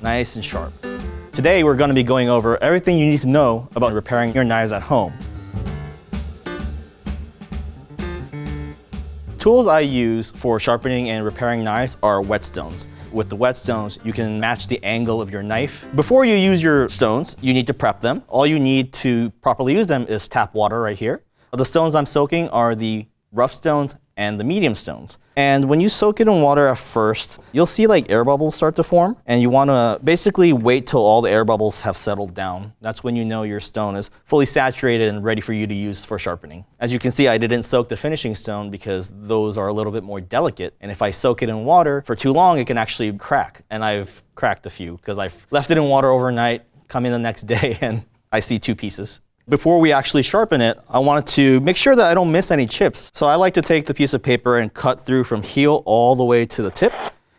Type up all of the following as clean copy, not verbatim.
nice and sharp. Today we're going to be going over everything you need to know about repairing your knives at home. Tools I use for sharpening and repairing knives are whetstones. With the whetstones, you can match the angle of your knife. Before you use your stones, you need to prep them. All you need to properly use them is tap water right here. The stones I'm soaking are the rough stones and the medium stones. And when you soak it in water at first, you'll see like air bubbles start to form, and you want to basically wait till all the air bubbles have settled down. That's when you know your stone is fully saturated and ready for you to use for sharpening. As you can see, I didn't soak the finishing stone because those are a little bit more delicate, and if I soak it in water for too long, it can actually crack. And I've cracked a few because I've left it in water overnight, come in the next day, and I see 2 pieces. Before we actually sharpen it, I wanted to make sure that I don't miss any chips. So I like to take the piece of paper and cut through from heel all the way to the tip.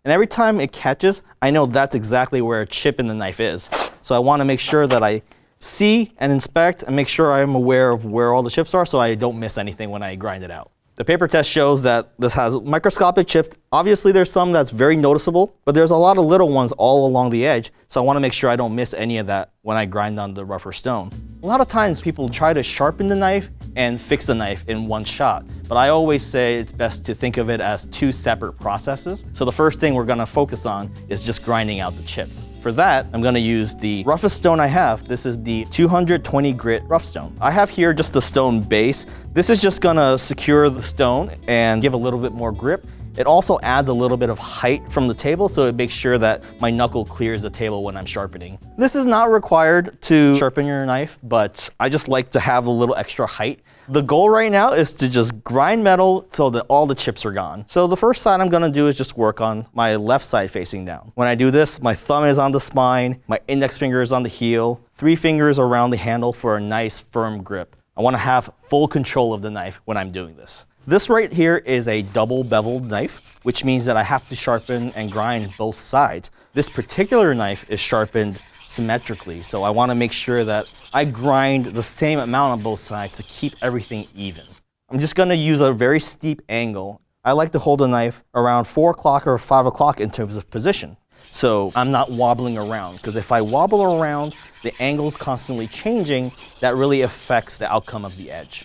And every time it catches, I know that's exactly where a chip in the knife is. So I want to make sure that I see and inspect and make sure I'm aware of where all the chips are so I don't miss anything when I grind it out. The paper test shows that this has microscopic chips. Obviously there's some that's very noticeable, but there's a lot of little ones all along the edge. So I want to make sure I don't miss any of that when I grind on the rougher stone. A lot of times people try to sharpen the knife and fix the knife in one shot, but I always say it's best to think of it as 2 separate processes. So the first thing we're going to focus on is just grinding out the chips. For that, I'm going to use the roughest stone I have. This is the 220 grit rough stone. I have here just the stone base. This is just going to secure the stone and give a little bit more grip. It also adds a little bit of height from the table, so it makes sure that my knuckle clears the table when I'm sharpening. This is not required to sharpen your knife, but I just like to have a little extra height. The goal right now is to just grind metal so that all the chips are gone. So the first side I'm going to do is just work on my left side facing down. When I do this, my thumb is on the spine, my index finger is on the heel, 3 fingers around the handle for a nice firm grip. I want to have full control of the knife when I'm doing this. This right here is a double beveled knife, which means that I have to sharpen and grind both sides. This particular knife is sharpened symmetrically, so I want to make sure that I grind the same amount on both sides to keep everything even. I'm just going to use a very steep angle. I like to hold the knife around 4 o'clock or 5 o'clock in terms of position. So I'm not wobbling around, because if I wobble around, the angle is constantly changing. That really affects the outcome of the edge.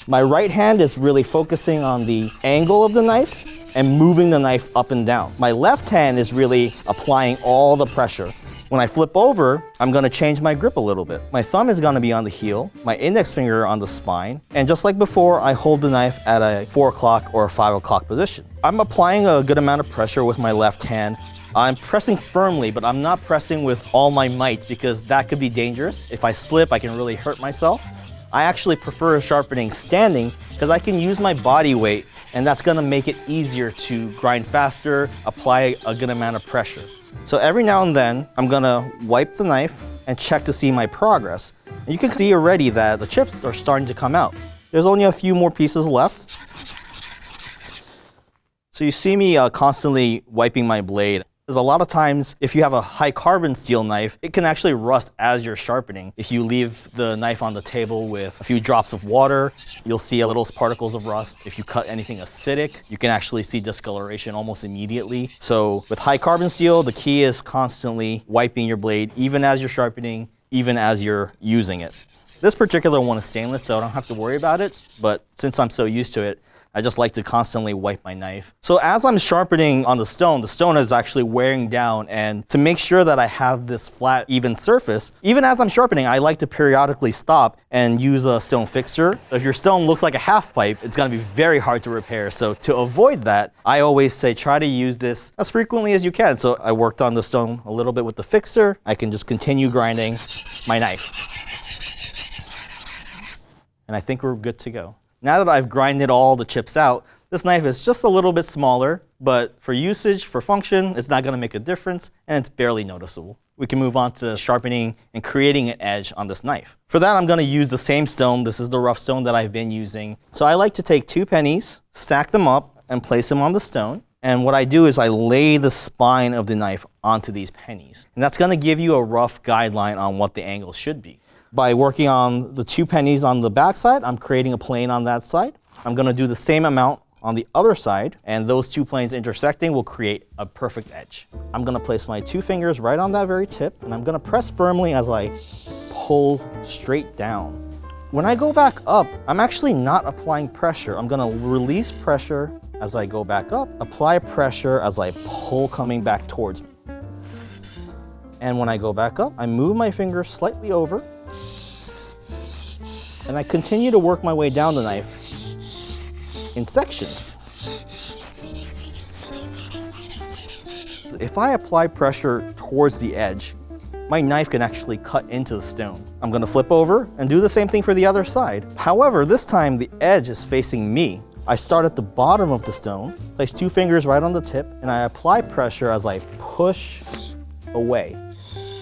My right hand is really focusing on the angle of the knife and moving the knife up and down. My left hand is really applying all the pressure. When I flip over, I'm going to change my grip a little bit. My thumb is going to be on the heel, my index finger on the spine, and just like before, I hold the knife at a 4 o'clock or a 5 o'clock position. I'm applying a good amount of pressure with my left hand. I'm pressing firmly, but I'm not pressing with all my might because that could be dangerous. If I slip, I can really hurt myself. I actually prefer sharpening standing because I can use my body weight, and that's going to make it easier to grind faster, apply a good amount of pressure. So every now and then, I'm going to wipe the knife and check to see my progress. And you can see already that the chips are starting to come out. There's only a few more pieces left. So you see me constantly wiping my blade. There's a lot of times, if you have a high carbon steel knife, it can actually rust as you're sharpening. If you leave the knife on the table with a few drops of water, you'll see little particles of rust. If you cut anything acidic, you can actually see discoloration almost immediately. So with high carbon steel, the key is constantly wiping your blade, even as you're sharpening, even as you're using it. This particular one is stainless, so I don't have to worry about it, but since I'm so used to it, I just like to constantly wipe my knife. So as I'm sharpening on the stone is actually wearing down, and to make sure that I have this flat, even surface, even as I'm sharpening, I like to periodically stop and use a stone fixer. If your stone looks like a half pipe, it's gonna be very hard to repair. So to avoid that, I always say try to use this as frequently as you can. So I worked on the stone a little bit with the fixer. I can just continue grinding my knife. And I think we're good to go. Now that I've grinded all the chips out, this knife is just a little bit smaller, but for usage, for function, it's not going to make a difference, and it's barely noticeable. We can move on to sharpening and creating an edge on this knife. For that, I'm going to use the same stone. This is the rough stone that I've been using. So I like to take 2 pennies, stack them up, and place them on the stone. And what I do is I lay the spine of the knife onto these pennies. And that's going to give you a rough guideline on what the angle should be. By working on the 2 pennies on the back side, I'm creating a plane on that side. I'm going to do the same amount on the other side, and those two planes intersecting will create a perfect edge. I'm gonna place my 2 fingers right on that very tip, and I'm gonna press firmly as I pull straight down. When I go back up, I'm actually not applying pressure. I'm gonna release pressure as I go back up, apply pressure as I pull coming back towards me. And when I go back up, I move my fingers slightly over, and I continue to work my way down the knife in sections. If I apply pressure towards the edge, my knife can actually cut into the stone. I'm gonna flip over and do the same thing for the other side. However, this time the edge is facing me. I start at the bottom of the stone, place 2 fingers right on the tip, and I apply pressure as I push away.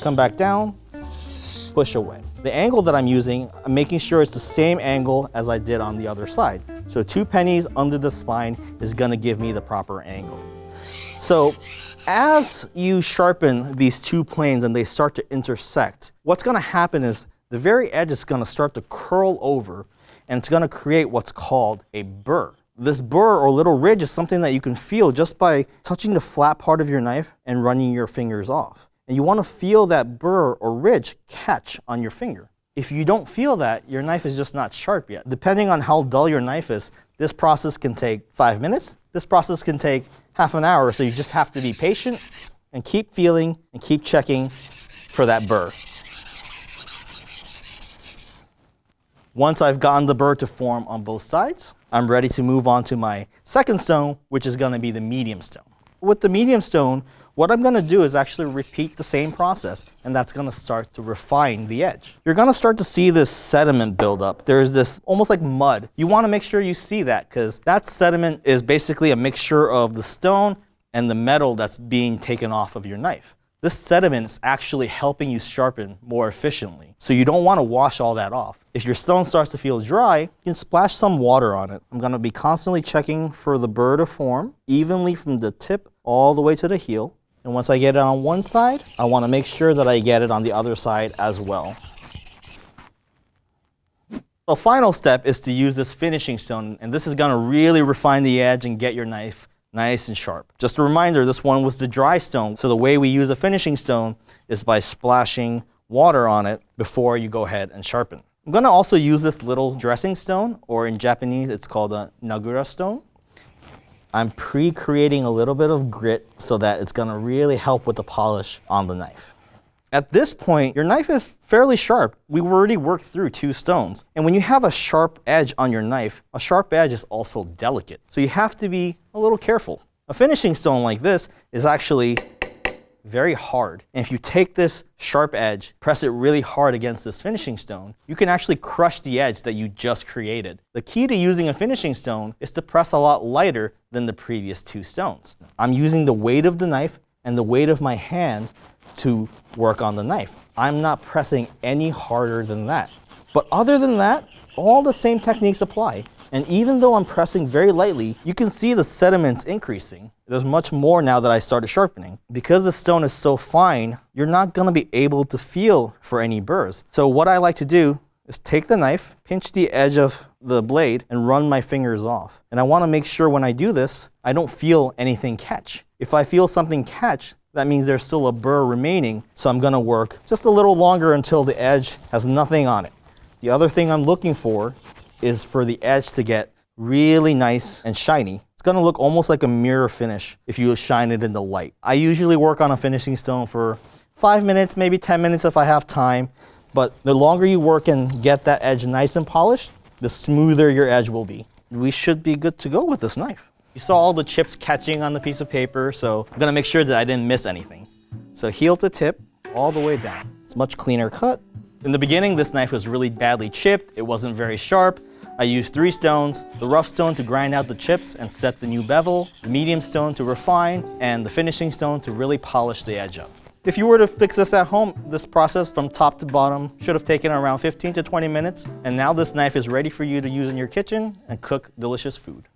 Come back down, push away. The angle that I'm using, I'm making sure it's the same angle as I did on the other side. So 2 pennies under the spine is gonna give me the proper angle. So as you sharpen these 2 planes and they start to intersect, what's gonna happen is the very edge is gonna start to curl over, and it's gonna create what's called a burr. This burr or little ridge is something that you can feel just by touching the flat part of your knife and running your fingers off. And you wanna feel that burr or ridge catch on your finger. If you don't feel that, your knife is just not sharp yet. Depending on how dull your knife is, this process can take 5 minutes. This process can take half an hour, so you just have to be patient and keep feeling and keep checking for that burr. Once I've gotten the burr to form on both sides, I'm ready to move on to my second stone, which is gonna be the medium stone. With the medium stone, what I'm gonna do is actually repeat the same process, and that's gonna start to refine the edge. You're gonna start to see this sediment build up. There's this almost like mud. You wanna make sure you see that, because that sediment is basically a mixture of the stone and the metal that's being taken off of your knife. This sediment is actually helping you sharpen more efficiently. So you don't want to wash all that off. If your stone starts to feel dry, you can splash some water on it. I'm going to be constantly checking for the burr to form evenly from the tip all the way to the heel. And once I get it on one side, I want to make sure that I get it on the other side as well. The final step is to use this finishing stone, and this is going to really refine the edge and get your knife nice and sharp. Just a reminder, this one was the dry stone, so the way we use a finishing stone is by splashing water on it before you go ahead and sharpen. I'm going to also use this little dressing stone, or in Japanese it's called a nagura stone. I'm pre-creating a little bit of grit so that it's going to really help with the polish on the knife. At this point, your knife is fairly sharp. We already worked through 2 stones. And when you have a sharp edge on your knife, a sharp edge is also delicate. So you have to be a little careful. A finishing stone like this is actually very hard. And if you take this sharp edge, press it really hard against this finishing stone, you can actually crush the edge that you just created. The key to using a finishing stone is to press a lot lighter than the previous 2 stones. I'm using the weight of the knife and the weight of my hand to work on the knife. I'm not pressing any harder than that. But other than that, all the same techniques apply. And even though I'm pressing very lightly, you can see the sediments increasing. There's much more now that I started sharpening. Because the stone is so fine, you're not gonna be able to feel for any burrs. So what I like to do is take the knife, pinch the edge of the blade, and run my fingers off. And I wanna make sure when I do this, I don't feel anything catch. If I feel something catch, that means there's still a burr remaining, so I'm gonna work just a little longer until the edge has nothing on it. The other thing I'm looking for is for the edge to get really nice and shiny. It's gonna look almost like a mirror finish if you shine it in the light. I usually work on a finishing stone for 5 minutes, maybe 10 minutes if I have time, but the longer you work and get that edge nice and polished, the smoother your edge will be. We should be good to go with this knife. You saw all the chips catching on the piece of paper, so I'm gonna make sure that I didn't miss anything. So heel to tip, all the way down. It's much cleaner cut. In the beginning, this knife was really badly chipped. It wasn't very sharp. I used 3 stones, the rough stone to grind out the chips and set the new bevel, the medium stone to refine, and the finishing stone to really polish the edge up. If you were to fix this at home, this process from top to bottom should have taken around 15 to 20 minutes, and now this knife is ready for you to use in your kitchen and cook delicious food.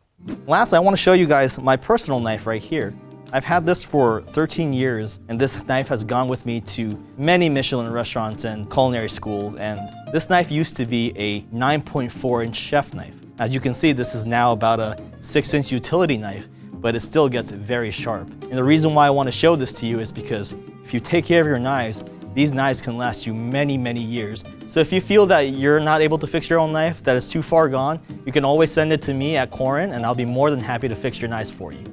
Last, I want to show you guys my personal knife right here. I've had this for 13 years, and this knife has gone with me to many Michelin restaurants and culinary schools, and this knife used to be a 9.4-inch chef knife. As you can see, this is now about a 6-inch utility knife, but it still gets very sharp. And the reason why I want to show this to you is because if you take care of your knives, these knives can last you many, many years. So if you feel that you're not able to fix your own knife, that is too far gone, you can always send it to me at Corin, and I'll be more than happy to fix your knives for you.